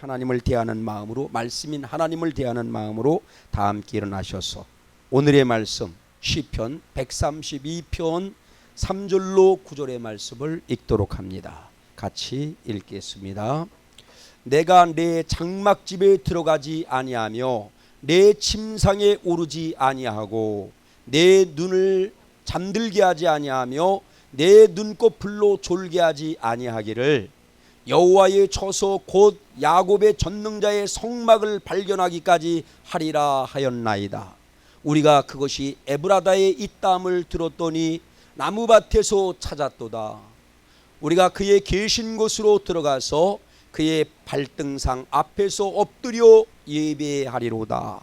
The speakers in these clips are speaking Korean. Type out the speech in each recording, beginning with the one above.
하나님을 대하는 마음으로, 말씀인 하나님을 대하는 마음으로 다 함께 일어나셔서 오늘의 말씀 시편 132편 3절로 9절의 말씀을 읽도록 합니다. 같이 읽겠습니다. 내가 내 장막집에 들어가지 아니하며 내 침상에 오르지 아니하고 내 눈을 잠들게 하지 아니하며 내 눈꺼풀로 졸게 하지 아니하기를 여호와의 처소 곧 야곱의 전능자의 성막을 발견하기까지 하리라 하였나이다. 우리가 그것이 에브라다에 있다함을 들었더니 나무밭에서 찾았도다. 우리가 그의 계신 곳으로 들어가서 그의 발등상 앞에서 엎드려 예배하리로다.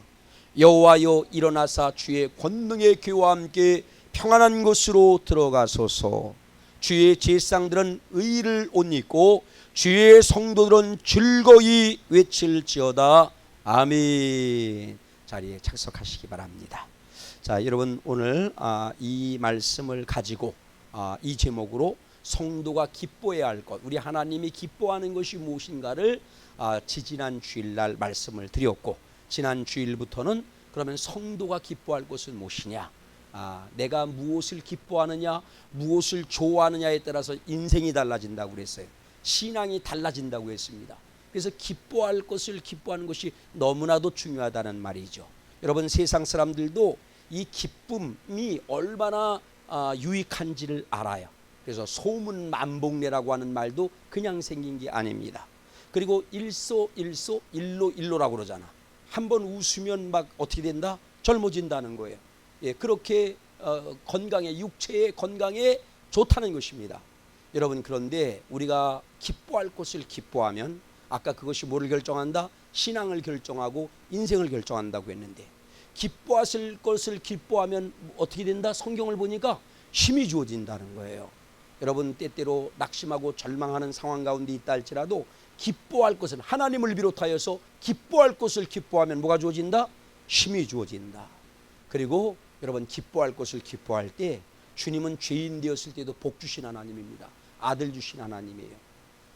여호와여 일어나사 주의 권능의 교와 함께 평안한 곳으로 들어가소서. 주의 제사장들은 의를 옷 입고 주의 성도들은 즐거이 외칠지어다. 아멘. 자리에 착석하시기 바랍니다. 자, 여러분 오늘 이 말씀을 가지고 이 제목으로 성도가 기뻐해야 할 것, 우리 하나님이 기뻐하는 것이 무엇인가를 지지난 주일날 말씀을 드렸고, 지난 주일부터는 그러면 성도가 기뻐할 것은 무엇이냐, 내가 무엇을 기뻐하느냐, 무엇을 좋아하느냐에 따라서 인생이 달라진다고 그랬어요. 신앙이 달라진다고 했습니다. 그래서 기뻐할 것을 기뻐하는 것이 너무나도 중요하다는 말이죠. 여러분 세상 사람들도 이 기쁨이 얼마나 유익한지를 알아요. 그래서 소문만복내라고 하는 말도 그냥 생긴 게 아닙니다. 그리고 일소일소 일로일로라고 그러잖아. 한번 웃으면 막 어떻게 된다? 젊어진다는 거예요. 예, 그렇게 건강에, 육체의 건강에 좋다는 것입니다. 여러분, 그런데 우리가 기뻐할 것을 기뻐하면 아까 그것이 뭐를 결정한다? 신앙을 결정하고 인생을 결정한다고 했는데, 기뻐하실 것을 기뻐하면 어떻게 된다? 성경을 보니까 힘이 주어진다는 거예요. 여러분, 때때로 낙심하고 절망하는 상황 가운데 있다 할지라도 기뻐할 것은, 하나님을 비롯하여서 기뻐할 것을 기뻐하면 뭐가 주어진다? 힘이 주어진다. 그리고 여러분, 기뻐할 것을 기뻐할 때 주님은 죄인 되었을 때도 복 주신 하나님입니다. 아들 주신 하나님이에요.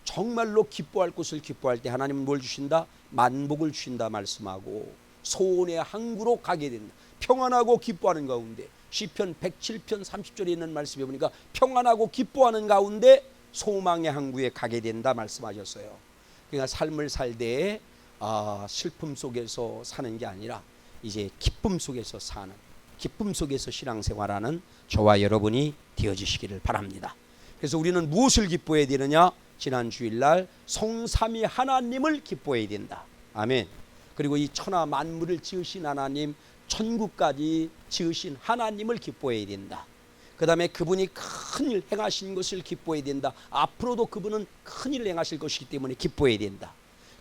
정말로 기뻐할 것을 기뻐할 때 하나님은 뭘 주신다? 만복을 주신다 말씀하고 소원의 항구로 가게 된다. 평안하고 기뻐하는 가운데, 시편 107편 30절에 있는 말씀에 보니까 평안하고 기뻐하는 가운데 소망의 항구에 가게 된다 말씀하셨어요. 그러니까 삶을 살 때 슬픔 속에서 사는 게 아니라 이제 기쁨 속에서 사는, 기쁨 속에서 신앙생활하는 저와 여러분이 되어주시기를 바랍니다. 그래서 우리는 무엇을 기뻐해야 되느냐? 지난 주일날 성삼위 하나님을 기뻐해야 된다. 아멘. 그리고 이 천하 만물을 지으신 하나님, 천국까지 지으신 하나님을 기뻐해야 된다. 그 다음에 그분이 큰 일 행하신 것을 기뻐해야 된다. 앞으로도 그분은 큰 일을 행하실 것이기 때문에 기뻐해야 된다.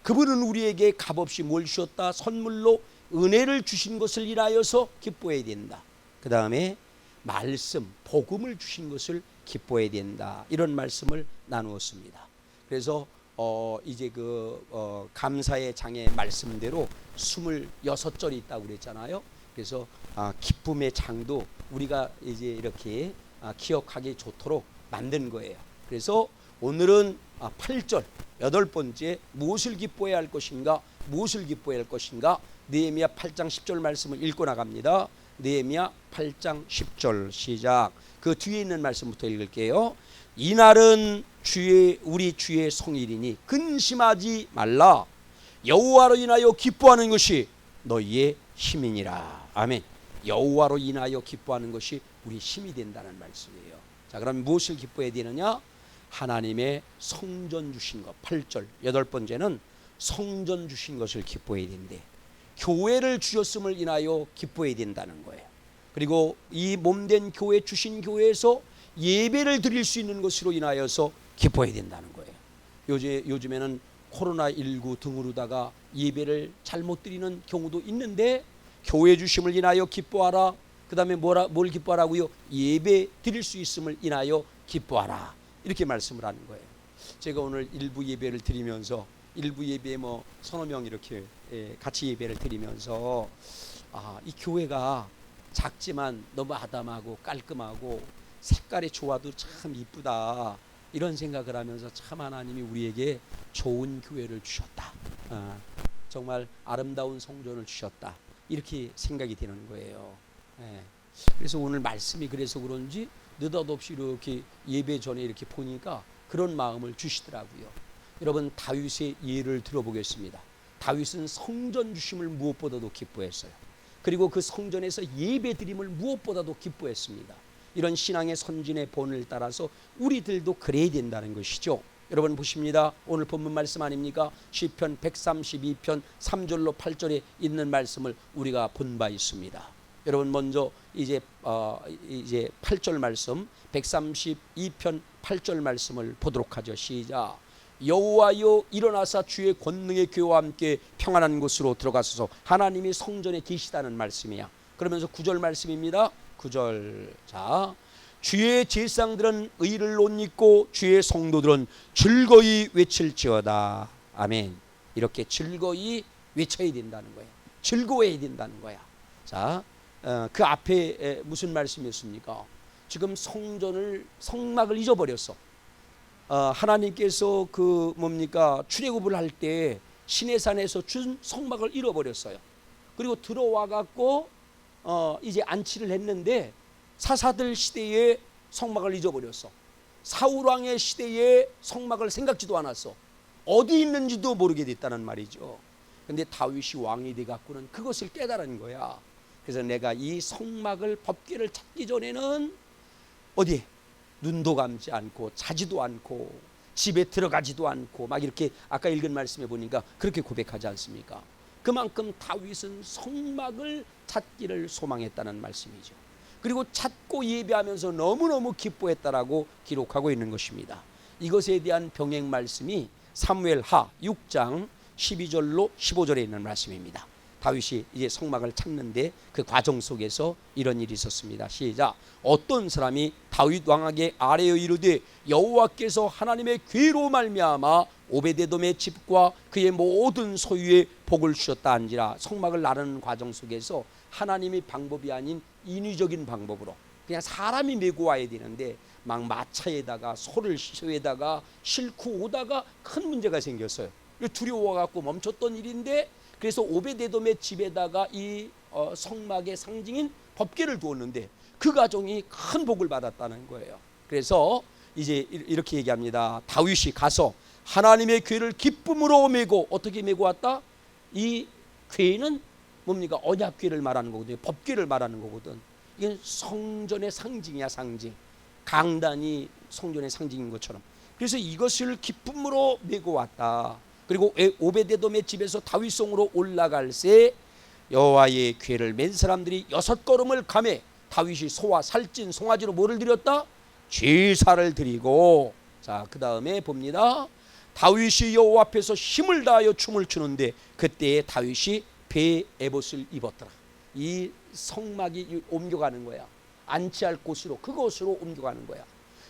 그분은 우리에게 값없이 뭘 주셨다? 선물로 은혜를 주신 것을 인하여서 기뻐해야 된다. 그 다음에 말씀, 복음을 주신 것을 기뻐해야 된다. 이런 말씀을 나누었습니다. 그래서 이제 감사의 장의 말씀대로 26절이 있다고 그랬잖아요. 그래서 기쁨의 장도 우리가 이제 이렇게 기억하기 좋도록 만든 거예요. 그래서 오늘은 8절 8번째 무엇을 기뻐해야 할 것인가, 무엇을 기뻐해야 할 것인가, 느헤미야 8장 10절 말씀을 읽고 나갑니다. 느헤미야 8장 10절 시작. 그 뒤에 있는 말씀부터 읽을게요. 이날은 우리 주의 성일이니 근심하지 말라. 여호와로 인하여 기뻐하는 것이 너희의 힘이니라. 아멘. 여호와로 인하여 기뻐하는 것이 우리 힘이 된다는 말씀이에요. 자, 그럼 무엇을 기뻐해야 되느냐? 하나님의 성전 주신 것. 8절 8번째는 성전 주신 것을 기뻐해야 된대. 교회를 주셨음을 인하여 기뻐해야 된다는 거예요. 그리고 이 몸된 교회, 주신 교회에서 예배를 드릴 수 있는 것으로 인하여서 기뻐해야 된다는 거예요. 요즘에는 코로나19 등으로다가 예배를 잘못 드리는 경우도 있는데, 교회 주심을 인하여 기뻐하라. 그 다음에 뭘 기뻐하라고요? 예배 드릴 수 있음을 인하여 기뻐하라. 이렇게 말씀을 하는 거예요. 제가 오늘 일부 예배를 드리면서, 일부 예배에 서너 명 이렇게 같이 예배를 드리면서 이 교회가 작지만 너무 아담하고 깔끔하고 색깔이 좋아도 참 이쁘다, 이런 생각을 하면서 참 하나님이 우리에게 좋은 교회를 주셨다, 정말 아름다운 성전을 주셨다. 이렇게 생각이 되는 거예요. 예. 그래서 오늘 말씀이 그래서 그런지 느닷없이 이렇게 예배 전에 이렇게 보니까 그런 마음을 주시더라고요. 여러분, 다윗의 예를 들어보겠습니다. 다윗은 성전 주심을 무엇보다도 기뻐했어요. 그리고 그 성전에서 예배 드림을 무엇보다도 기뻐했습니다. 이런 신앙의 선진의 본을 따라서 우리들도 그래야 된다는 것이죠. 여러분 보십니다. 오늘 본문 말씀 아닙니까? 시편 132편 3절로 8절에 있는 말씀을 우리가 본 바 있습니다. 여러분 먼저 이제 8절 말씀, 132편 8절 말씀을 보도록 하죠. 시작. 여호와여 일어나사 주의 권능의 교와 함께 평안한 곳으로 들어가소서. 하나님이 성전에 계시다는 말씀이야. 그러면서 9절 말씀입니다. 9절. 자, 주의 제사장들은 의를 옷 입고 주의 성도들은 즐거이 외칠지어다. 아멘. 이렇게 즐거이 외쳐야 된다는 거예요. 즐거워야 된다는 거야. 자, 그 앞에 무슨 말씀이었습니까? 지금 성막을 잊어버렸어. 하나님께서 그 뭡니까? 출애굽을 할 때 시내산에서 준 성막을 잃어버렸어요. 그리고 들어와 갖고 이제 안치를 했는데 사사들 시대에 성막을 잊어버렸어. 사울 왕의 시대에 성막을 생각지도 않았어. 어디 있는지도 모르게 됐다는 말이죠. 근데 다윗이 왕이 돼 갖고는 그것을 깨달은 거야. 그래서 내가 이 성막을 법궤를 찾기 전에는 어디 눈도 감지 않고 자지도 않고 집에 들어가지도 않고 막 이렇게 아까 읽은 말씀에 보니까 그렇게 고백하지 않습니까? 그만큼 다윗은 성막을 찾기를 소망했다는 말씀이죠. 그리고 찾고 예배하면서 너무너무 기뻐했다라고 기록하고 있는 것입니다. 이것에 대한 병행 말씀이 사무엘하 6장 12절로 15절에 있는 말씀입니다. 다윗이 이제 성막을 찾는데 그 과정 속에서 이런 일이 있었습니다. 시작. 어떤 사람이 다윗 왕에게 아뢰어 이르되 여호와께서 하나님의 괴로 말미암아 오베데돔의 집과 그의 모든 소유에 복을 주셨다 한지라. 성막을 나르는 과정 속에서 하나님의 방법이 아닌 인위적인 방법으로 그냥 사람이 메고 와야 되는데 막 마차에다가 소를 시소에다가 싣고 오다가 큰 문제가 생겼어요. 두려워갖고 멈췄던 일인데 그래서 오베데돔의 집에다가 이 성막의 상징인 법궤를 두었는데 그 가정이 큰 복을 받았다는 거예요. 그래서 이제 이렇게 얘기합니다. 다윗이 가서 하나님의 궤를 기쁨으로 메고 어떻게 메고 왔다? 이 궤는 뭡니까? 언약궤를 말하는 거거든요. 법궤를 말하는 거거든. 이건 성전의 상징이야, 상징. 강단이 성전의 상징인 것처럼. 그래서 이것을 기쁨으로 메고 왔다. 그리고 오베데돔의 집에서 다윗성으로 올라갈새 여호와의 궤를 맨 사람들이 6걸음을 가매 다윗이 소와 살찐 송아지로 뭐를 드렸다? 제사를 드리고. 자, 그 다음에 봅니다. 다윗이 여호와 앞에서 힘을 다하여 춤을 추는데 그때에 다윗이 배 에봇을 입었더라. 이 성막이 옮겨가는 거야. 안치할 곳으로, 그곳으로 옮겨가는 거야.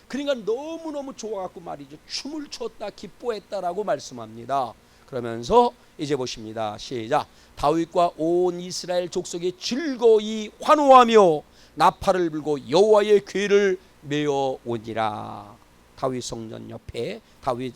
그러니까 너무너무 좋아갖고 말이죠. 춤을 췄다, 기뻐했다라고 말씀합니다. 그러면서 이제 보십니다. 시작. 다윗과 온 이스라엘 족속이 즐거이 환호하며 나팔을 불고 여호와의 궤를 메어 오니라. 다윗 성전 옆에, 다윗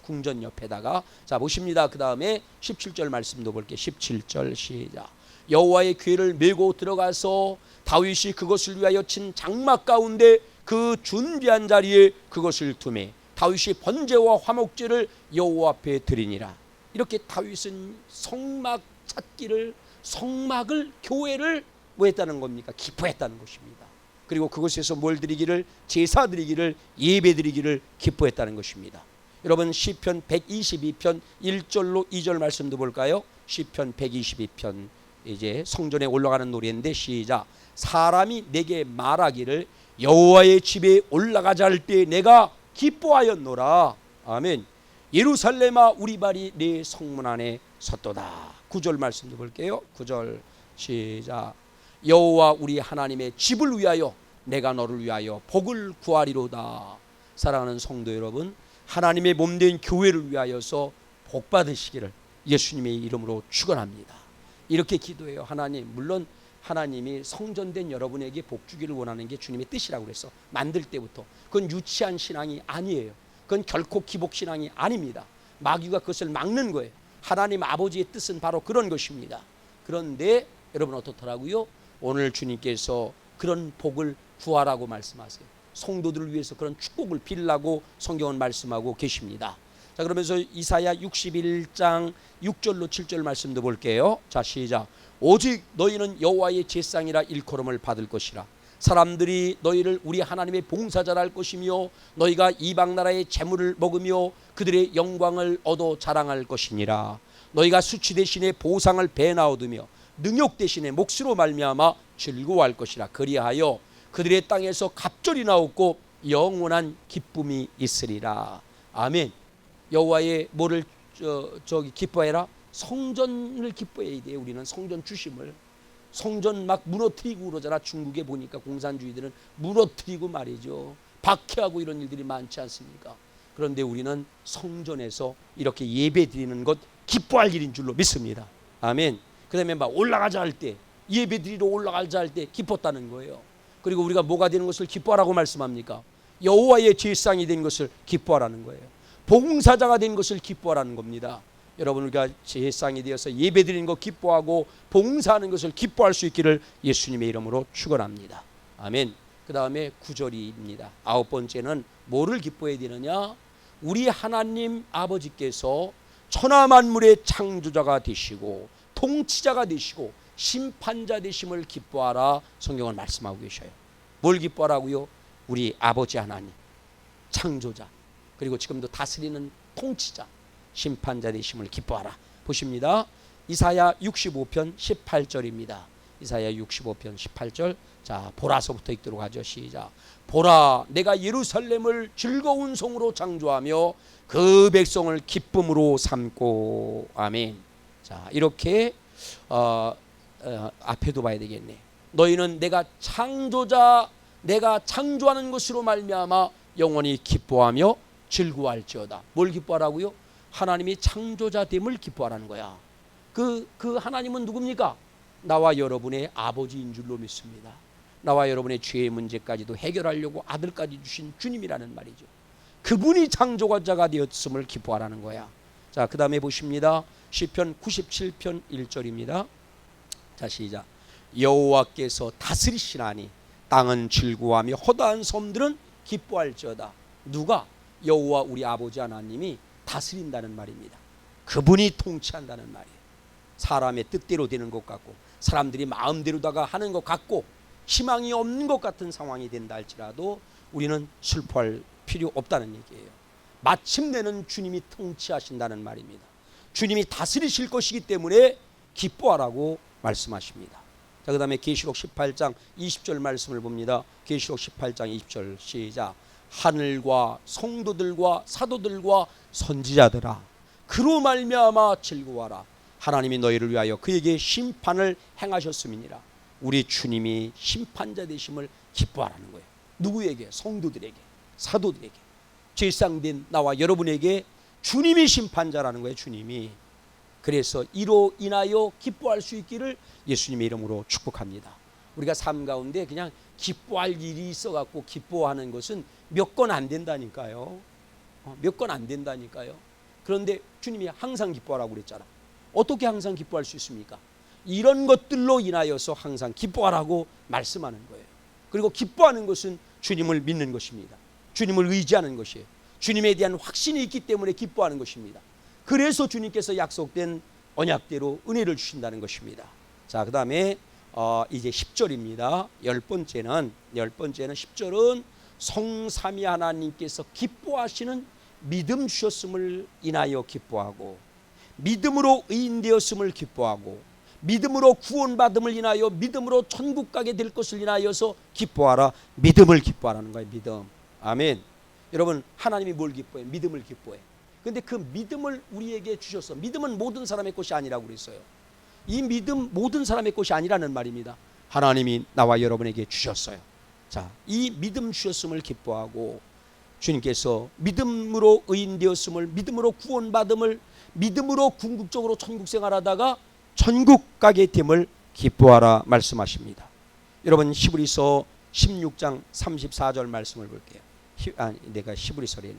궁전 옆에다가, 자 보십니다. 그 다음에 17절 말씀도 볼게요. 17절 시작. 여호와의 궤를 메고 들어가서 다윗이 그것을 위하여 친 장막 가운데 그 준비한 자리에 그것을 두매 다윗이 번제와 화목제를 여호와 앞에 드리니라. 이렇게 다윗은 성막 찾기를, 성막을, 교회를 뭐 했다는 겁니까? 기뻐했다는 것입니다. 그리고 그곳에서 뭘 드리기를? 제사 드리기를, 예배 드리기를 기뻐했다는 것입니다. 여러분 시편 122편 1절로 2절 말씀도 볼까요? 시편 122편 이제 성전에 올라가는 노래인데 시작. 사람이 내게 말하기를 여호와의 집에 올라가자 할 때 내가 기뻐하였노라. 아멘. 예루살렘아 우리 발이 네 성문 안에 섰도다. 9절 말씀도 볼게요. 9절 시작. 여호와 우리 하나님의 집을 위하여 내가 너를 위하여 복을 구하리로다. 사랑하는 성도 여러분, 하나님의 몸된 교회를 위하여서 복 받으시기를 예수님의 이름으로 축원합니다. 이렇게 기도해요. 하나님, 물론 하나님이 성전된 여러분에게 복 주기를 원하는 게 주님의 뜻이라고 그랬어. 만들 때부터. 그건 유치한 신앙이 아니에요. 그건 결코 기복 신앙이 아닙니다. 마귀가 그것을 막는 거예요. 하나님 아버지의 뜻은 바로 그런 것입니다. 그런데 여러분 어떻더라고요? 오늘 주님께서 그런 복을 구하라고 말씀하세요. 성도들을 위해서 그런 축복을 빌라고 성경은 말씀하고 계십니다. 자, 그러면서 이사야 61장 6절로 7절 말씀도 볼게요. 자, 시작. 오직 너희는 여호와의 제상이라 일컬음을 받을 것이라. 사람들이 너희를 우리 하나님의 봉사자라 할 것이며 너희가 이방 나라의 재물을 먹으며 그들의 영광을 얻어 자랑할 것이니라. 너희가 수치 대신에 보상을 배나 얻으며 능욕 대신에 몫으로 말미암아 즐거워할 것이라. 그리하여 그들의 땅에서 갑절이 나옵고 영원한 기쁨이 있으리라. 아멘. 여호와의 뭐를 기뻐해라? 성전을 기뻐해야 돼요. 우리는 성전 주심을. 성전 막 무너뜨리고 그러잖아. 중국에 보니까 공산주의들은 무너뜨리고 말이죠. 박해하고 이런 일들이 많지 않습니까? 그런데 우리는 성전에서 이렇게 예배 드리는 것 기뻐할 일인 줄로 믿습니다. 아멘. 그 다음에 막 올라가자 할 때, 예배 드리러 올라가자 할 때 기뻤다는 거예요. 그리고 우리가 뭐가 되는 것을 기뻐하라고 말씀합니까? 여호와의 제사장이 된 것을 기뻐하라는 거예요. 봉사자가 된 것을 기뻐하라는 겁니다. 여러분, 우리가 제사장이 되어서 예배드리는 것 기뻐하고 봉사하는 것을 기뻐할 수 있기를 예수님의 이름으로 축원합니다. 아멘. 그 다음에 9절입니다. 9번째는 뭐를 기뻐해야 되느냐? 우리 하나님 아버지께서 천하만물의 창조자가 되시고 통치자가 되시고 심판자 되심을 기뻐하라. 성경은 말씀하고 계셔요. 뭘 기뻐하라고요? 우리 아버지 하나님, 창조자, 그리고 지금도 다스리는 통치자, 심판자 되심을 기뻐하라. 보십니다. 이사야 65편 18절입니다. 이사야 65편 18절. 자, 보라서부터 읽도록 하죠. 시작. 보라, 내가 예루살렘을 즐거운 성으로 창조하며 그 백성을 기쁨으로 삼고. 아멘. 자, 이렇게 앞에도 봐야 되겠네. 너희는 내가 창조자, 내가 창조하는 것으로 말미암아 영원히 기뻐하며 즐거워할지어다. 뭘 기뻐하라고요? 하나님이 창조자됨을 기뻐하라는 거야. 그 하나님은 누굽니까? 나와 여러분의 아버지인 줄로 믿습니다. 나와 여러분의 죄의 문제까지도 해결하려고 아들까지 주신 주님이라는 말이죠. 그분이 창조자가 되었음을 기뻐하라는 거야. 자, 그 다음에 보십니다. 시편 97편 1절입니다. 자, 시작. 여호와께서 다스리시나니 땅은 즐거워하며 허다한 섬들은 기뻐할지어다. 누가? 여호와 우리 아버지 하나님이 다스린다는 말입니다. 그분이 통치한다는 말이에요. 사람의 뜻대로 되는 것 같고 사람들이 마음대로다가 하는 것 같고 희망이 없는 것 같은 상황이 된다 할지라도 우리는 슬퍼할 필요 없다는 얘기예요. 마침내는 주님이 통치하신다는 말입니다. 주님이 다스리실 것이기 때문에 기뻐하라고 말씀하십니다. 자, 그 다음에 계시록 18장 20절 말씀을 봅니다. 계시록 18장 20절 시작. 하늘과 성도들과 사도들과 선지자들아, 그로 말미암아 즐거워하라. 하나님이 너희를 위하여 그에게 심판을 행하셨음이니라. 우리 주님이 심판자 되심을 기뻐하라는 거예요. 누구에게? 성도들에게, 사도들에게, 제사장된 나와 여러분에게 주님이 심판자라는 거예요. 주님이. 그래서 이로 인하여 기뻐할 수 있기를 예수님의 이름으로 축복합니다. 우리가 삶 가운데 그냥 기뻐할 일이 있어갖고 기뻐하는 것은 몇 건 안 된다니까요. 몇 건 안 된다니까요. 그런데 주님이 항상 기뻐하라고 그랬잖아. 어떻게 항상 기뻐할 수 있습니까? 이런 것들로 인하여서 항상 기뻐하라고 말씀하는 거예요. 그리고 기뻐하는 것은 주님을 믿는 것입니다. 주님을 의지하는 것이에요. 주님에 대한 확신이 있기 때문에 기뻐하는 것입니다. 그래서 주님께서 약속된 언약대로 은혜를 주신다는 것입니다. 자, 그 다음에 이제 10절입니다. 열 번째는 10절은 성삼위 하나님께서 기뻐하시는 믿음 주셨음을 인하여 기뻐하고, 믿음으로 의인되었음을 기뻐하고, 믿음으로 구원받음을 인하여 믿음으로 천국 가게 될 것을 인하여서 기뻐하라. 믿음을 기뻐하라는 거예요. 믿음. 아멘. 여러분, 하나님이 뭘 기뻐해? 믿음을 기뻐해. 그런데 그 믿음을 우리에게 주셨어. 믿음은 모든 사람의 것이 아니라고 그랬어요. 이 믿음 모든 사람의 것이 아니라는 말입니다. 하나님이 나와 여러분에게 주셨어요. 자, 이 믿음 주셨음을 기뻐하고, 주님께서 믿음으로 의인되었음을, 믿음으로 구원받음을, 믿음으로 궁극적으로 천국 생활하다가 천국 가게 됨을 기뻐하라 말씀하십니다. 여러분, 히브리서 16장 34절 말씀을 볼게요. 내가 히브리서래네.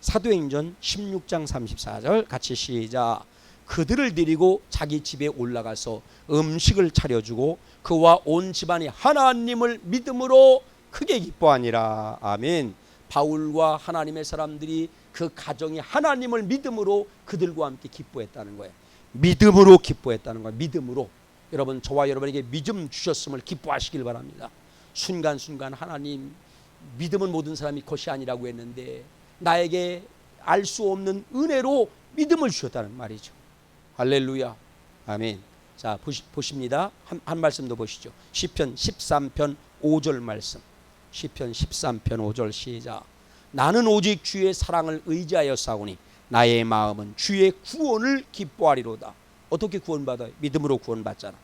사도행전 16장 34절 같이 시작. 그들을 데리고 자기 집에 올라가서 음식을 차려주고 그와 온 집안이 하나님을 믿음으로 크게 기뻐하니라. 아멘. 바울과 하나님의 사람들이 그 가정이 하나님을 믿음으로 그들과 함께 기뻐했다는 거예요. 믿음으로 기뻐했다는 거예요. 믿음으로. 여러분, 저와 여러분에게 믿음 주셨음을 기뻐하시길 바랍니다. 순간순간 하나님, 믿음은 모든 사람이 것이 아니라고 했는데 나에게 알 수 없는 은혜로 믿음을 주셨다는 말이죠. 할렐루야. 아멘. 자, 보십니다. 한 말씀 더 보시죠. 시편 13편 5절 말씀. 시편 13편 5절 시작. 나는 오직 주의 사랑을 의지하여 싸우니 나의 마음은 주의 구원을 기뻐하리로다. 어떻게 구원받아요? 믿음으로 구원받잖아.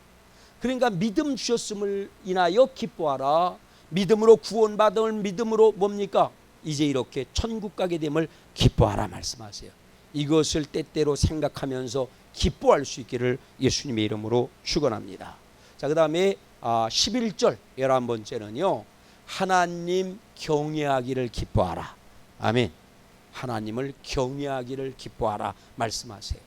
그러니까 믿음 주셨음을 인하여 기뻐하라. 믿음으로 구원받음을 믿음으로 뭡니까? 이제 이렇게 천국 가게 됨을 기뻐하라 말씀하세요. 이것을 때때로 생각하면서 기뻐할 수 있기를 예수님의 이름으로 축원합니다. 자, 그 다음에 11절 11번째는요. 하나님 경외하기를 기뻐하라. 아멘. 하나님을 경외하기를 기뻐하라 말씀하세요.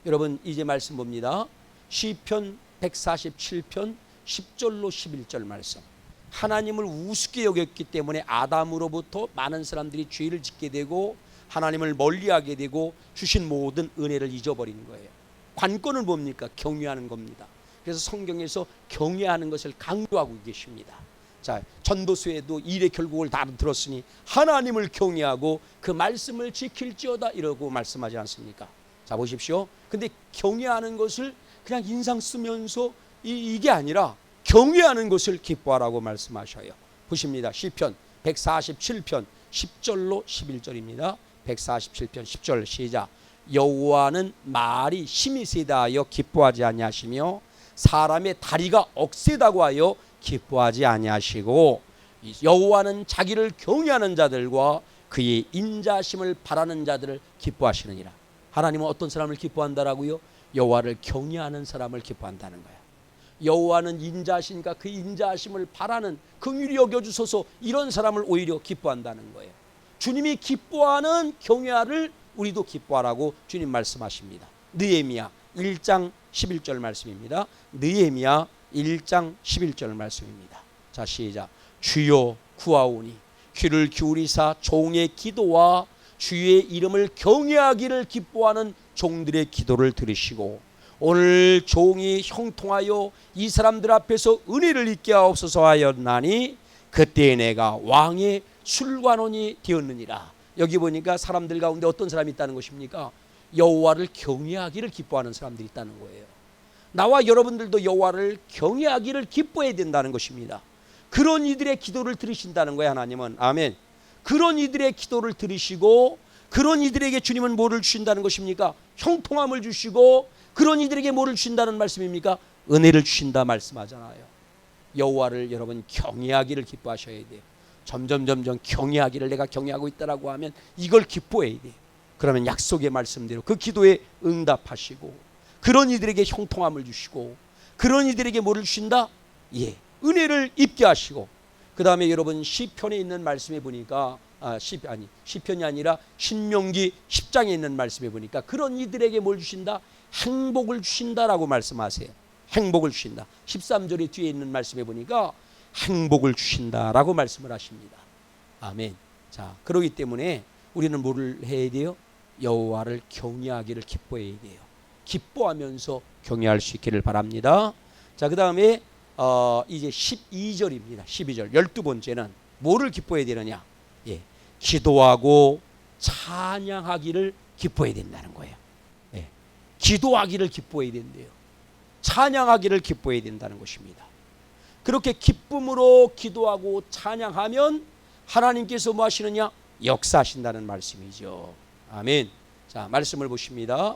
여러분, 이제 말씀 봅니다. 시편 147편 10절로 11절 말씀. 하나님을 우습게 여겼기 때문에 아담으로부터 많은 사람들이 죄를 짓게 되고 하나님을 멀리하게 되고 주신 모든 은혜를 잊어버리는 거예요. 관건은 뭡니까? 경외하는 겁니다. 그래서 성경에서 경외하는 것을 강조하고 계십니다. 자, 전도서에도 일의 결국을 다 들었으니 하나님을 경외하고 그 말씀을 지킬지어다 이러고 말씀하지 않습니까? 자, 보십시오. 근데 경외하는 것을 그냥 인상 쓰면서 이게 아니라 경외하는 것을 기뻐하라고 말씀하셔요. 보십니다. 시편 147편 10절로 11절입니다. 147편 10절 시작. 여호와는 말이 힘이 세다 하여 기뻐하지 아니하시며 사람의 다리가 억세다고 하여 기뻐하지 아니하시고 여호와는 자기를 경외하는 자들과 그의 인자심을 바라는 자들을 기뻐하시느니라. 하나님은 어떤 사람을 기뻐한다라고요? 여호와를 경외하는 사람을 기뻐한다는 거예요. 여호와는 인자하시니까 그 인자하심을 바라는, 긍휼히 여겨주소서, 이런 사람을 오히려 기뻐한다는 거예요. 주님이 기뻐하는 경외를 우리도 기뻐하라고 주님 말씀하십니다. 느헤미야 1장 11절 말씀입니다. 느헤미야 1장 11절 말씀입니다. 자, 시작. 주여 구하오니 귀를 기울이사 종의 기도와 주의 이름을 경외하기를 기뻐하는 종들의 기도를 들으시고 오늘 종이 형통하여 이 사람들 앞에서 은혜를 입게 하옵소서 하였나니 그때 내가 왕의 술관원이 되었느니라. 여기 보니까 사람들 가운데 어떤 사람이 있다는 것입니까? 여호와를 경외하기를 기뻐하는 사람들이 있다는 거예요. 나와 여러분들도 여호와를 경외하기를 기뻐해야 된다는 것입니다. 그런 이들의 기도를 들으신다는 거예요, 하나님은. 아멘. 그런 이들의 기도를 들으시고 그런 이들에게 주님은 뭐를 주신다는 것입니까? 형통함을 주시고 그런 이들에게 뭐를 주신다는 말씀입니까? 은혜를 주신다 말씀하잖아요. 여호와를 여러분 경외하기를 기뻐하셔야 돼요. 점점 경외하기를 내가 경외하고 있다라고 하면 이걸 기뻐해야 돼요. 그러면 약속의 말씀대로 그 기도에 응답하시고 그런 이들에게 형통함을 주시고 그런 이들에게 뭐를 주신다? 예, 은혜를 입게 하시고 그 다음에 여러분 시편에 있는 말씀에 보니까 시편이 아니라 신명기 10장에 있는 말씀에 보니까 그런 이들에게 뭘 주신다? 행복을 주신다라고 말씀하세요. 행복을 주신다. 13절의 뒤에 있는 말씀에 보니까 행복을 주신다라고 말씀을 하십니다. 아멘. 자, 그러기 때문에 우리는 뭐를 해야 돼요? 여호와를 경외하기를 기뻐해야 돼요. 기뻐하면서 경외할 수 있기를 바랍니다. 자, 그 다음에 이제 12절입니다. 12절 12번째는 뭐를 기뻐해야 되느냐? 예, 기도하고 찬양하기를 기뻐해야 된다는 거예요. 예, 기도하기를 기뻐해야 된대요. 찬양하기를 기뻐해야 된다는 것입니다. 그렇게 기쁨으로 기도하고 찬양하면 하나님께서 뭐 하시느냐? 역사하신다는 말씀이죠. 아멘. 자, 말씀을 보십니다.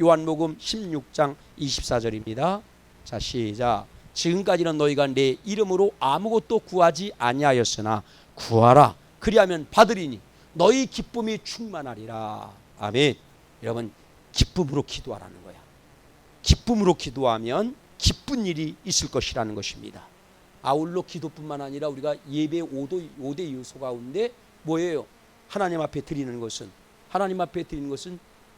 요한복음 16장 24절입니다. 자, 시작. 지금까지는 너희가 내 이름으로 아무것도 구하지 아니하였으나 구하라 그리하면 받으리니 너희 기쁨이 충만하리라. 아멘. 여러분, 기쁨으로 기도하라는 거야. 기쁨으로 기도하면 기쁜 일이 있을 것이라는 것입니다. 아울러 기도뿐만 아니라 우리가 예배 5대 요소 가운데 뭐예요? 하나님 앞에 드리는 것은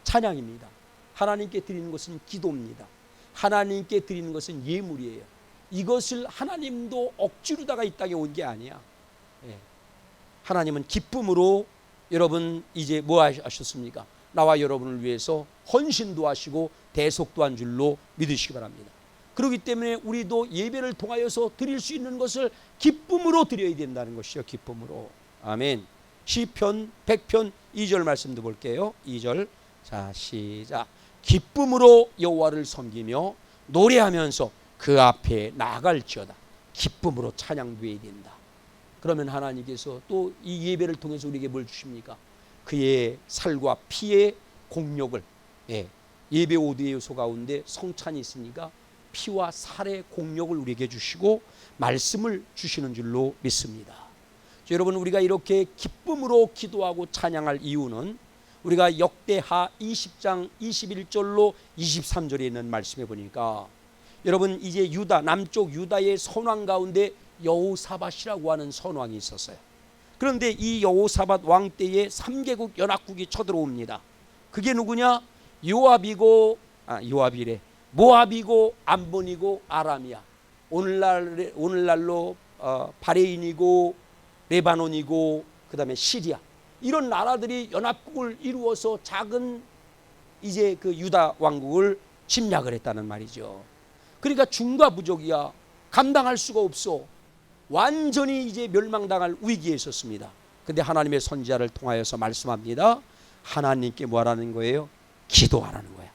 찬양입니다. 하나님께 드리는 것은 기도입니다. 하나님께 드리는 것은 예물이에요. 이것을 하나님도 억지로다가 이 땅에 온 게 아니야. 하나님은 기쁨으로 여러분 이제 뭐 하셨습니까? 나와 여러분을 위해서 헌신도 하시고 대속도 한 줄로 믿으시기 바랍니다. 그렇기 때문에 우리도 예배를 통하여서 드릴 수 있는 것을 기쁨으로 드려야 된다는 것이요. 기쁨으로. 아멘. 시편 100편 2절 말씀도 볼게요. 2절. 자, 시작. 기쁨으로 여호와를 섬기며 노래하면서 그 앞에 나아갈지어다. 기쁨으로 찬양드려야 된다. 그러면 하나님께서 또 이 예배를 통해서 우리에게 뭘 주십니까? 그의 살과 피의 공력을, 예배 5대 요소 가운데 성찬이 있으니까 피와 살의 공력을 우리에게 주시고 말씀을 주시는 줄로 믿습니다. 여러분, 우리가 이렇게 기쁨으로 기도하고 찬양할 이유는 우리가 역대하 20장 21절로 23절에 있는 말씀에 보니까 여러분, 이제 유다, 남쪽 유다의 선왕 가운데 여호사밧이라고 하는 선왕이 있었어요. 그런데 이 여호사밧 왕 때에 3개국 연합국이 쳐들어옵니다. 그게 누구냐? 요압이래. 모압이고 암몬이고 아람이야. 오늘날로 바레인이고 레바논이고 그다음에 시리아, 이런 나라들이 연합국을 이루어서 작은 이제 그 유다 왕국을 침략을 했다는 말이죠. 그러니까 중과 부족이야. 감당할 수가 없어. 완전히 이제 멸망당할 위기에 있었습니다. 근데 하나님의 선지자를 통하여서 말씀합니다. 하나님께 뭐 하라는 거예요? 기도하라는 거야.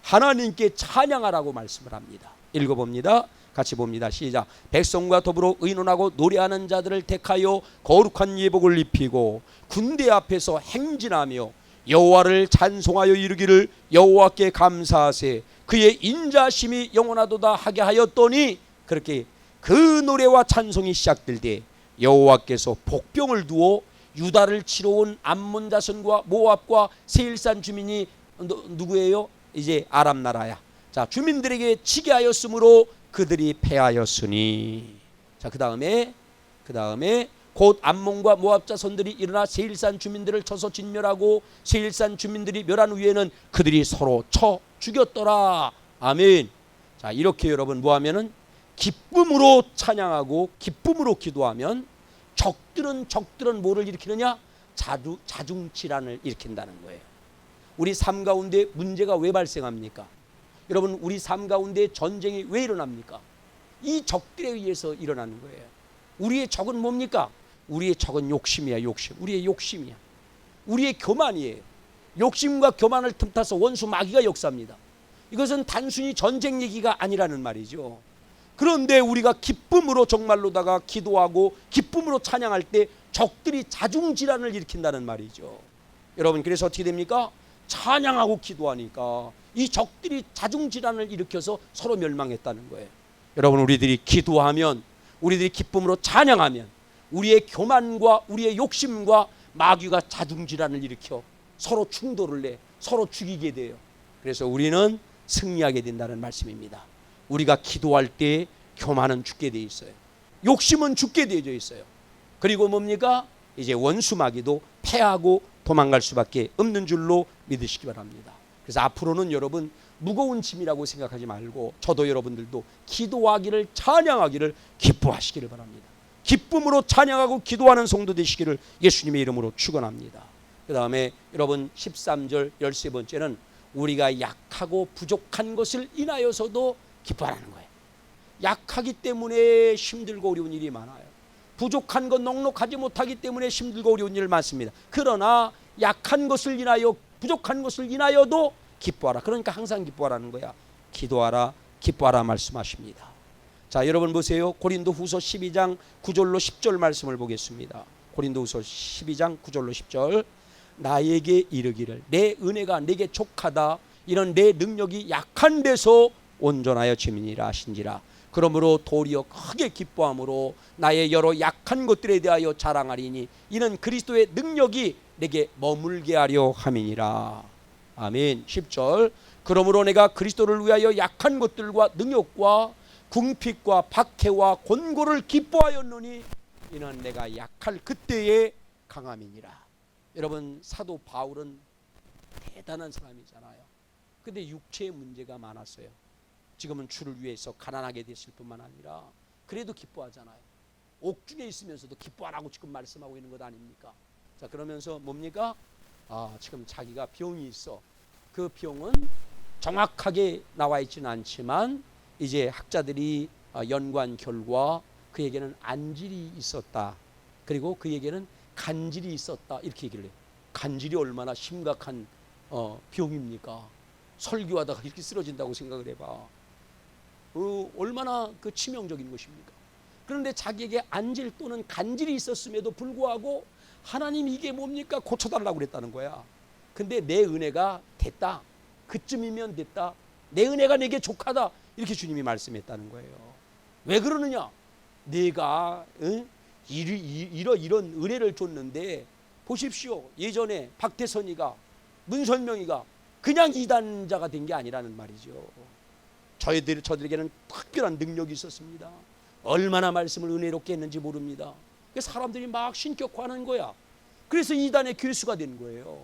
하나님께 찬양하라고 말씀을 합니다. 읽어봅니다. 같이 봅니다. 시작. 백성과 더불어 의논하고 노래하는 자들을 택하여 거룩한 예복을 입히고 군대 앞에서 행진하며 여호와를 찬송하여 이르기를 여호와께 감사하세 그의 인자심이 영원하도다 하게 하였더니, 그렇게 그 노래와 찬송이 시작될 때 여호와께서 복병을 두어 유다를 치러 온 암몬 자손과 모압과 세일산 주민이 누구예요? 이제 아람 나라야. 자, 주민들에게 치게 하였으므로 그들이 패하였으니. 자, 그 다음에 곧 암몬과 모압 자손들이 일어나 세일산 주민들을 쳐서 진멸하고 세일산 주민들이 멸한 후에는 그들이 서로 쳐 죽였더라. 아멘. 자, 이렇게 여러분 뭐하면은 기쁨으로 찬양하고 기쁨으로 기도하면 적들은 뭐를 일으키느냐? 자중질환을 일으킨다는 거예요. 우리 삶 가운데 문제가 왜 발생합니까? 여러분, 우리 삶 가운데 전쟁이 왜 일어납니까? 이 적들에 의해서 일어나는 거예요. 우리의 적은 뭡니까? 우리의 적은 욕심이야. 욕심. 우리의 욕심이야. 우리의 교만이에요. 욕심과 교만을 틈타서 원수 마귀가 역사합니다. 이것은 단순히 전쟁 얘기가 아니라는 말이죠. 그런데 우리가 기쁨으로 정말로다가 기도하고 기쁨으로 찬양할 때 적들이 자중질환을 일으킨다는 말이죠. 여러분, 그래서 어떻게 됩니까? 찬양하고 기도하니까 이 적들이 자중질환을 일으켜서 서로 멸망했다는 거예요. 여러분, 우리들이 기도하면, 우리들이 기쁨으로 찬양하면 우리의 교만과 우리의 욕심과 마귀가 자중질환을 일으켜 서로 충돌을 내 서로 죽이게 돼요. 그래서 우리는 승리하게 된다는 말씀입니다. 우리가 기도할 때 교만은 죽게 돼 있어요. 욕심은 죽게 되어져 있어요. 그리고 뭡니까? 이제 원수 마귀도 패하고 도망갈 수밖에 없는 줄로 믿으시기 바랍니다. 그래서 앞으로는 여러분 무거운 짐이라고 생각하지 말고 저도 여러분들도 기도하기를, 찬양하기를 기뻐하시기를 바랍니다. 기쁨으로 찬양하고 기도하는 성도 되시기를 예수님의 이름으로 축원합니다. 그 다음에 여러분 13절 13번째는 우리가 약하고 부족한 것을 인하여서도 기뻐하라는 거예요. 약하기 때문에 힘들고 어려운 일이 많아요. 부족한 것, 넉넉하지 못하기 때문에 힘들고 어려운 일 많습니다. 그러나 약한 것을 인하여, 부족한 것을 인하여도 기뻐하라. 그러니까 항상 기뻐하라는 거야. 기도하라, 기뻐하라 말씀하십니다. 자, 여러분 보세요. 고린도후서 12장 9절로 10절 말씀을 보겠습니다. 고린도후서 12장 9절로 10절. 나에게 이르기를 내 은혜가 내게 족하다. 이런 내 능력이 약한 데서 온전하여 지민이라 하신지라. 그러므로 도리어 크게 기뻐함으로 나의 여러 약한 것들에 대하여 자랑하리니 이는 그리스도의 능력이 내게 머물게 하려 함이니라. 아멘. 10절. 그러므로 내가 그리스도를 위하여 약한 것들과 능욕과 궁핍과 박해와 곤고를 기뻐하였노니 이는 내가 약할 그때에 강함이니라. 여러분, 사도 바울은 대단한 사람이잖아요. 근데 육체의 문제가 많았어요. 지금은 주를 위해서 가난하게 됐을 뿐만 아니라 그래도 기뻐하잖아요. 옥중에 있으면서도 기뻐하라고 지금 말씀하고 있는 것 아닙니까? 자, 그러면서 뭡니까? 지금 자기가 병이 있어. 그 병은 정확하게 나와 있지는 않지만 이제 학자들이 연구한 결과 그에게는 안질이 있었다. 그리고 그에게는 간질이 있었다. 이렇게 얘기를 해요. 간질이 얼마나 심각한 병입니까? 설교하다가 이렇게 쓰러진다고 생각을 해봐. 얼마나 그 치명적인 것입니까? 그런데 자기에게 안질 또는 간질이 있었음에도 불구하고 하나님 이게 뭡니까? 고쳐달라고 그랬다는 거야. 근데 내 은혜가 됐다. 그쯤이면 됐다. 내 은혜가 내게 족하다. 이렇게 주님이 말씀했다는 거예요. 왜 그러느냐? 내가 이런 은혜를 줬는데 보십시오. 예전에 박태선이가 문선명이가 그냥 이단자가 된 게 아니라는 말이죠. 저들에게는 특별한 능력이 있었습니다. 얼마나 말씀을 은혜롭게 했는지 모릅니다. 사람들이 막 신격화하는 거야. 그래서 이단의 괴수가 된 거예요.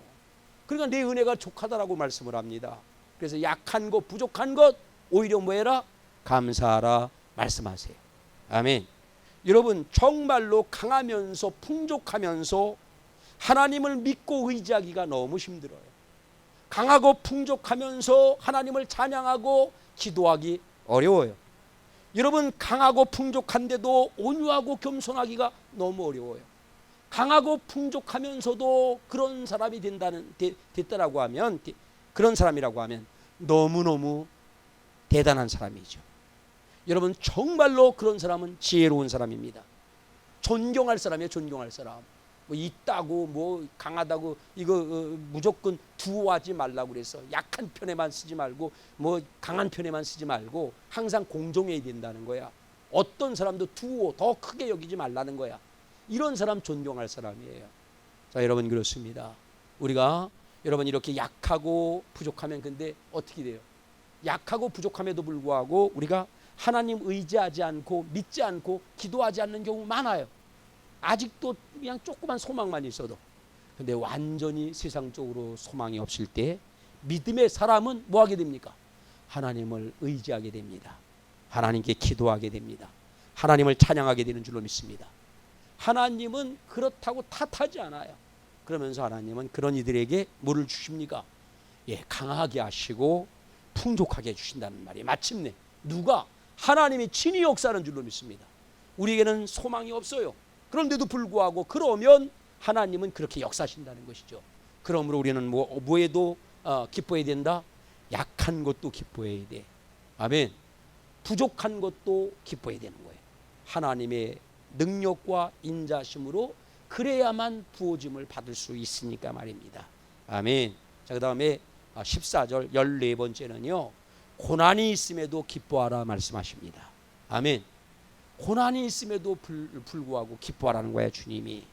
그러니까 내 은혜가 족하다라고 말씀을 합니다. 그래서 약한 것, 부족한 것 오히려 뭐해라? 감사하라 말씀하세요. 아멘. 여러분, 정말로 강하면서 풍족하면서 하나님을 믿고 의지하기가 너무 힘들어요. 강하고 풍족하면서 하나님을 찬양하고 기도하기 어려워요. 여러분, 강하고 풍족한데도 온유하고 겸손하기가 너무 어려워요. 강하고 풍족하면서도 그런 사람이 됐다라고 하면, 그런 사람이라고 하면 너무너무 대단한 사람이죠. 여러분, 정말로 그런 사람은 지혜로운 사람입니다. 존경할 사람이에요. 존경할 사람. 뭐 있다고 뭐 강하다고 이거 무조건 두어하지 말라고 그래서 약한 편에만 쓰지 말고 뭐 강한 편에만 쓰지 말고 항상 공정해야 된다는 거야. 어떤 사람도 두어 더 크게 여기지 말라는 거야. 이런 사람 존경할 사람이에요. 자, 여러분, 그렇습니다. 우리가 여러분 이렇게 약하고 부족하면 근데 어떻게 돼요? 약하고 부족함에도 불구하고 우리가 하나님 의지하지 않고 믿지 않고 기도하지 않는 경우 많아요. 아직도 그냥 조그만 소망만 있어도. 근데 완전히 세상적으로 소망이 없을 때 믿음의 사람은 뭐 하게 됩니까? 하나님을 의지하게 됩니다. 하나님께 기도하게 됩니다. 하나님을 찬양하게 되는 줄로 믿습니다. 하나님은 그렇다고 탓하지 않아요. 그러면서 하나님은 그런 이들에게 뭐를 주십니까? 강하게 하시고 풍족하게 해주신다는 말이에요. 마침내 누가? 하나님이 친히 역사하는 줄로 믿습니다. 우리에게는 소망이 없어요. 그런데도 불구하고 그러면 하나님은 그렇게 역사하신다는 것이죠. 그러므로 우리는 뭐에도 기뻐해야 된다? 약한 것도 기뻐해야 돼. 아멘. 부족한 것도 기뻐해야 되는 거예요. 하나님의 능력과 인자심으로 그래야만 부어짐을 받을 수 있으니까 말입니다. 아멘. 자, 그 다음에 14절 14번째는요. 고난이 있음에도 기뻐하라 말씀하십니다. 아멘. 고난이 있음에도 불구하고 기뻐하라는 거야, 주님이.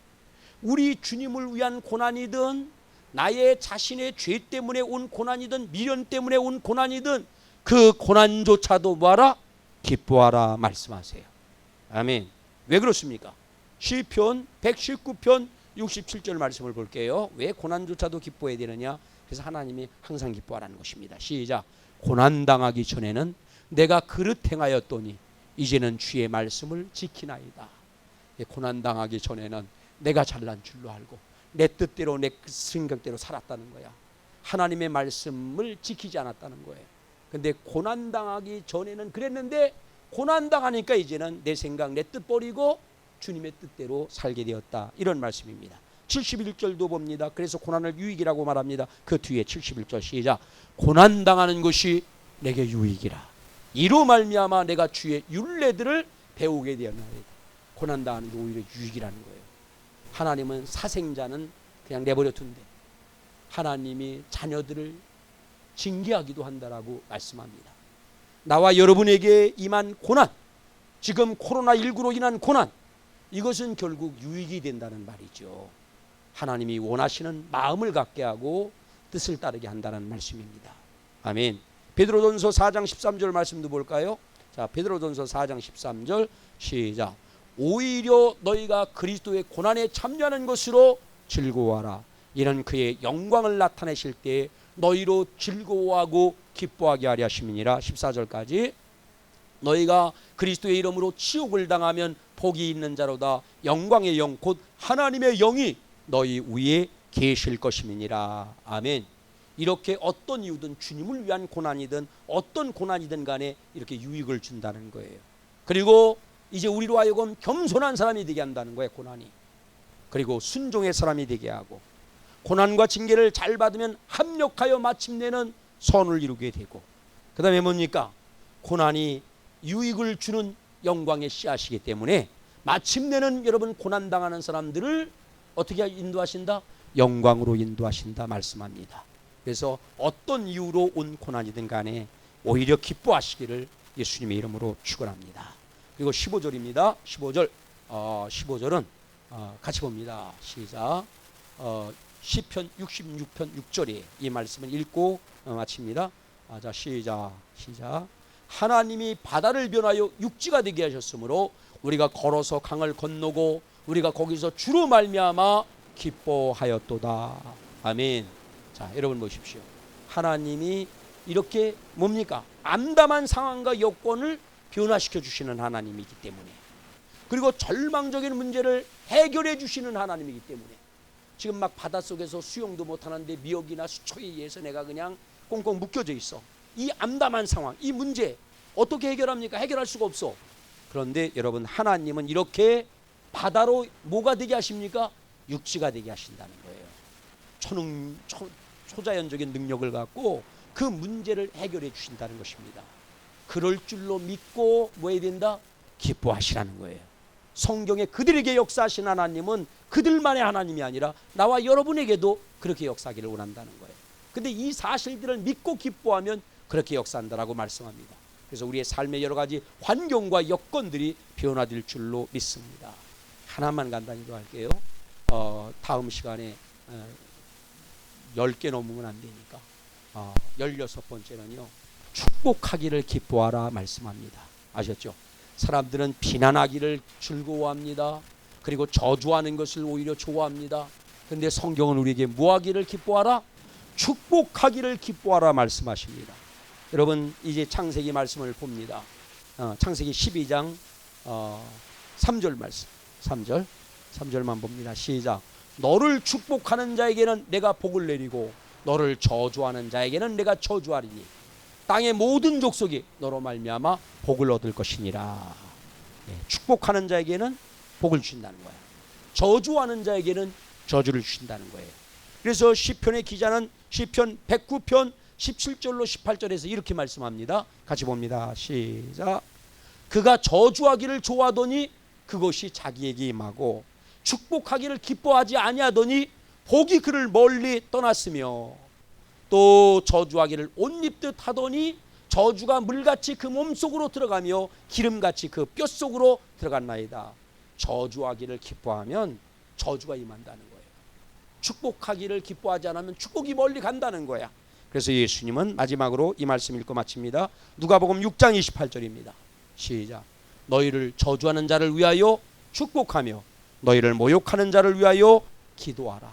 우리 주님을 위한 고난이든 나의 자신의 죄 때문에 온 고난이든 미련 때문에 온 고난이든 그 고난조차도 뭐하라? 기뻐하라 말씀하세요. 아멘. 왜 그렇습니까? 시편 119편 67절 말씀을 볼게요. 왜 고난조차도 기뻐해야 되느냐? 그래서 하나님이 항상 기뻐하라는 것입니다. 시작. 고난당하기 전에는 내가 그릇 행하였더니 이제는 주의 말씀을 지키나이다. 고난당하기 전에는 내가 잘난 줄로 알고 내 뜻대로 내 생각대로 살았다는 거야. 하나님의 말씀을 지키지 않았다는 거예요. 근데 고난당하기 전에는 그랬는데 고난당하니까 이제는 내 생각 내 뜻 버리고 주님의 뜻대로 살게 되었다. 이런 말씀입니다. 71절도 봅니다. 그래서 고난을 유익이라고 말합니다. 그 뒤에 71절 시작. 고난당하는 것이 내게 유익이라. 이로 말미암아 내가 주의 율례들을 배우게 되었나이다. 고난당하는 게 오히려 유익이라는 거예요. 하나님은 사생자는 그냥 내버려 둔대. 하나님이 자녀들을 징계하기도 한다라고 말씀합니다. 나와 여러분에게 임한 고난, 지금 코로나19로 인한 고난, 이것은 결국 유익이 된다는 말이죠. 하나님이 원하시는 마음을 갖게 하고 뜻을 따르게 한다는 말씀입니다. 아멘. 베드로전서 4장 13절 말씀도 볼까요? 자, 베드로전서 4장 13절 시작. 오히려 너희가 그리스도의 고난에 참여하는 것으로 즐거워하라. 이는 그의 영광을 나타내실 때 너희로 즐거워하고 기뻐하게 하려 하심이니라. 14절까지 너희가 그리스도의 이름으로 치욕을 당하면 복이 있는 자로다. 영광의 영 곧 하나님의 영이 너희 위에 계실 것임이니라. 아멘. 이렇게 어떤 이유든 주님을 위한 고난이든 어떤 고난이든 간에 이렇게 유익을 준다는 거예요. 그리고 이제 우리로 하여금 겸손한 사람이 되게 한다는 거예요. 고난이. 그리고 순종의 사람이 되게 하고 고난과 징계를 잘 받으면 합력하여 마침내는 선을 이루게 되고, 그 다음에 뭡니까? 고난이 유익을 주는 영광의 씨앗이기 때문에 마침내는 여러분 고난당하는 사람들을 어떻게 인도하신다? 영광으로 인도하신다 말씀합니다. 그래서 어떤 이유로 온 고난이든 간에 오히려 기뻐하시기를 예수님의 이름으로 축원합니다. 그리고 15절입니다. 15절 15절은 같이 봅니다. 시작. 시편 66편 6절에 이 말씀을 읽고 마칩니다. 자, 시작. 하나님이 바다를 변하여 육지가 되게 하셨으므로 우리가 걸어서 강을 건너고 우리가 거기서 주로 말미암아 기뻐하였도다. 아멘. 자, 여러분 보십시오. 하나님이 이렇게 뭡니까? 암담한 상황과 여건을 변화시켜 주시는 하나님이기 때문에, 그리고 절망적인 문제를 해결해 주시는 하나님이기 때문에, 지금 막 바닷속에서 수영도 못하는데 미역이나 수초에 의해서 내가 그냥 꽁꽁 묶여져 있어. 이 암담한 상황, 이 문제 어떻게 해결합니까? 해결할 수가 없어. 그런데 여러분, 하나님은 이렇게 바다로 뭐가 되게 하십니까? 육지가 되게 하신다는 거예요. 초자연적인 능력을 갖고 그 문제를 해결해 주신다는 것입니다. 그럴 줄로 믿고 뭐 해야 된다? 기뻐하시라는 거예요. 성경에 그들에게 역사하신 하나님은 그들만의 하나님이 아니라 나와 여러분에게도 그렇게 역사하기를 원한다는 거예요. 근데 이 사실들을 믿고 기뻐하면 그렇게 역사한다라고 말씀합니다. 그래서 우리의 삶의 여러 가지 환경과 여건들이 변화될 줄로 믿습니다. 하나만 간단히 더 할게요. 다음 시간에 10개 넘으면 안 되니까 16번째는요. 축복하기를 기뻐하라 말씀합니다. 아셨죠? 사람들은 비난하기를 즐거워합니다. 그리고 저주하는 것을 오히려 좋아합니다. 그런데 성경은 우리에게 뭐하기를 기뻐하라? 축복하기를 기뻐하라 말씀하십니다. 여러분, 이제 창세기 말씀을 봅니다. 창세기 12장 3절 말씀. 3절만 봅니다. 시작. 너를 축복하는 자에게는 내가 복을 내리고 너를 저주하는 자에게는 내가 저주하리니 땅의 모든 족속이 너로 말미암아 복을 얻을 것이니라. 축복하는 자에게는 복을 주신다는 거예요. 저주하는 자에게는 저주를 주신다는 거예요. 그래서 시편의 기자는 시편 109편 17절로 18절에서 이렇게 말씀합니다. 같이 봅니다. 시작. 그가 저주하기를 좋아하더니 그것이 자기에게 임하고 축복하기를 기뻐하지 아니하더니 복이 그를 멀리 떠났으며 또 저주하기를 옷 입듯 하더니 저주가 물같이 그 몸속으로 들어가며 기름같이 그 뼛속으로 들어갔나이다. 저주하기를 기뻐하면 저주가 임한다는 거예요. 축복하기를 기뻐하지 않으면 축복이 멀리 간다는 거야. 그래서 예수님은 마지막으로 이 말씀 읽고 마칩니다. 누가복음 6장 28절입니다. 시작. 너희를 저주하는 자를 위하여 축복하며 너희를 모욕하는 자를 위하여 기도하라.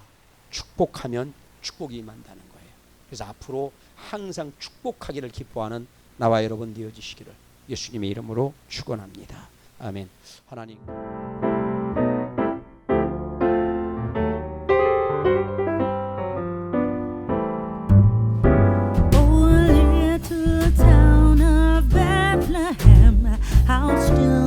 축복하면 축복이 임한다는 거예요. 그래서 앞으로 항상 축복하기를 기뻐하는 나와 여러분 되어주시기를 예수님의 이름으로 축원합니다. 아멘. 하나님. Oh, little town of Bethlehem, how still